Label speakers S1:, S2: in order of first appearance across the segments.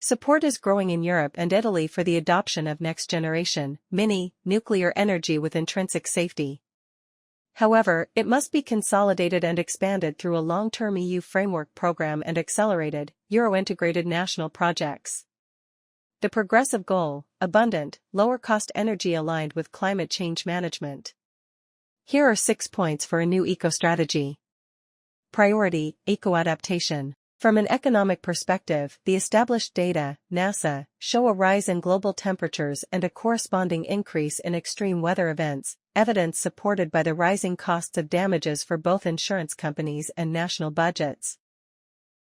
S1: Support is growing in Europe and Italy for the adoption of next-generation, mini-nuclear energy with intrinsic safety. However, it must be consolidated and expanded through a long-term EU framework program and accelerated, Euro-integrated national projects. The progressive goal: abundant, lower-cost energy aligned with climate change management. Here are 6 points for a new eco-strategy. Priority: eco-adaptation. From an economic perspective, the established data, NASA, show a rise in global temperatures and a corresponding increase in extreme weather events, evidence supported by the rising costs of damages for both insurance companies and national budgets.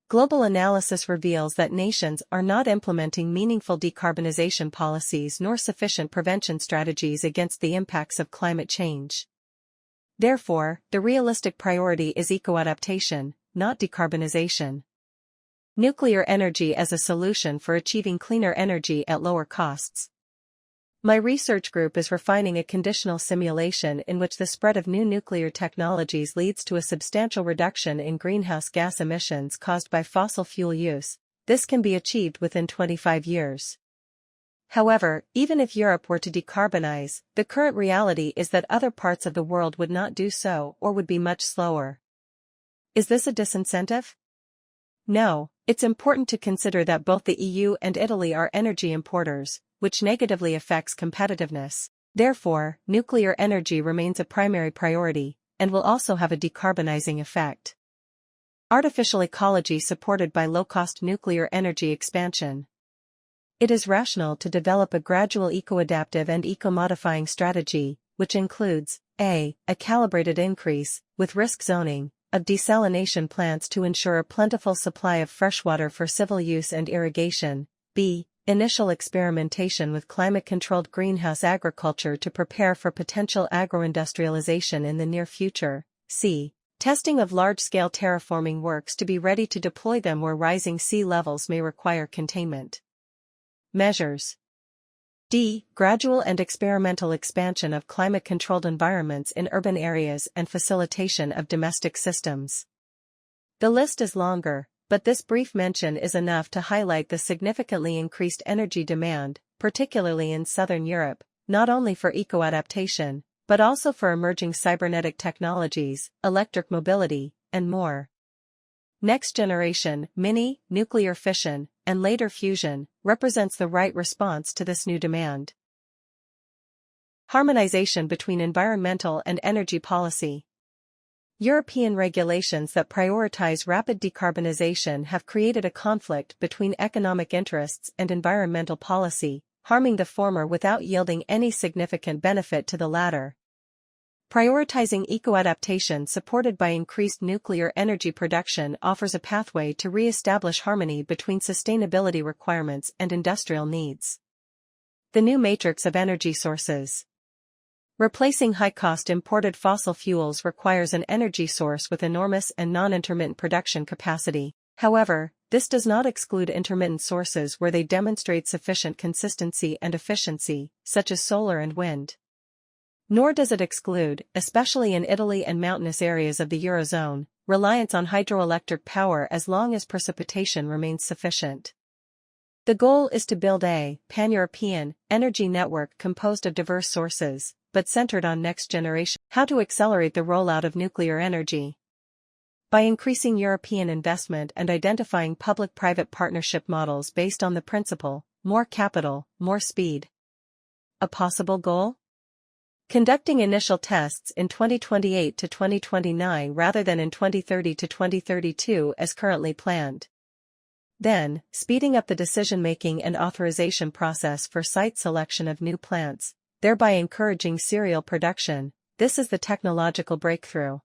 S1: Global analysis reveals that nations are not implementing meaningful decarbonization policies nor sufficient prevention strategies against the impacts of climate change. Therefore, the realistic priority is eco-adaptation, not decarbonization. Nuclear energy as a solution for achieving cleaner energy at lower costs. My research group is refining a conditional simulation in which the spread of new nuclear technologies leads to a substantial reduction in greenhouse gas emissions caused by fossil fuel use. This can be achieved within 25 years. However, even if Europe were to decarbonize, the current reality is that other parts of the world would not do so or would be much slower. Is this a disincentive? No, it's important to consider that both the EU and Italy are energy importers, which negatively affects competitiveness. Therefore, nuclear energy remains a primary priority, and will also have a decarbonizing effect. Artificial ecology supported by low-cost nuclear energy expansion. It is rational to develop a gradual eco-adaptive and eco-modifying strategy, which includes a calibrated increase, with risk zoning, of desalination plants to ensure a plentiful supply of freshwater for civil use and irrigation, b. initial experimentation with climate-controlled greenhouse agriculture to prepare for potential agroindustrialization in the near future, c. testing of large-scale terraforming works to be ready to deploy them where rising sea levels may require containment. Measures. D. Gradual and experimental expansion of climate-controlled environments in urban areas and facilitation of domestic systems. The list is longer, but this brief mention is enough to highlight the significantly increased energy demand, particularly in Southern Europe, not only for eco-adaptation, but also for emerging cybernetic technologies, electric mobility, and more. Next-generation, nuclear fission, and later fusion, represents the right response to this new demand. Harmonization between environmental and energy policy. European regulations that prioritize rapid decarbonization have created a conflict between economic interests and environmental policy, harming the former without yielding any significant benefit to the latter. Prioritizing eco-adaptation supported by increased nuclear energy production offers a pathway to re-establish harmony between sustainability requirements and industrial needs. The new matrix of energy sources. Replacing high-cost imported fossil fuels requires an energy source with enormous and non-intermittent production capacity. However, this does not exclude intermittent sources where they demonstrate sufficient consistency and efficiency, such as solar and wind. Nor does it exclude, especially in Italy and mountainous areas of the Eurozone, reliance on hydroelectric power as long as precipitation remains sufficient. The goal is to build a pan-European energy network composed of diverse sources, but centered on next generation. How to accelerate the rollout of nuclear energy? By increasing European investment and identifying public-private partnership models based on the principle, more capital, more speed. A possible goal? Conducting initial tests in 2028 to 2029 rather than in 2030 to 2032 as currently planned. Then, speeding up the decision-making and authorization process for site selection of new plants, thereby encouraging serial production. This is the technological breakthrough.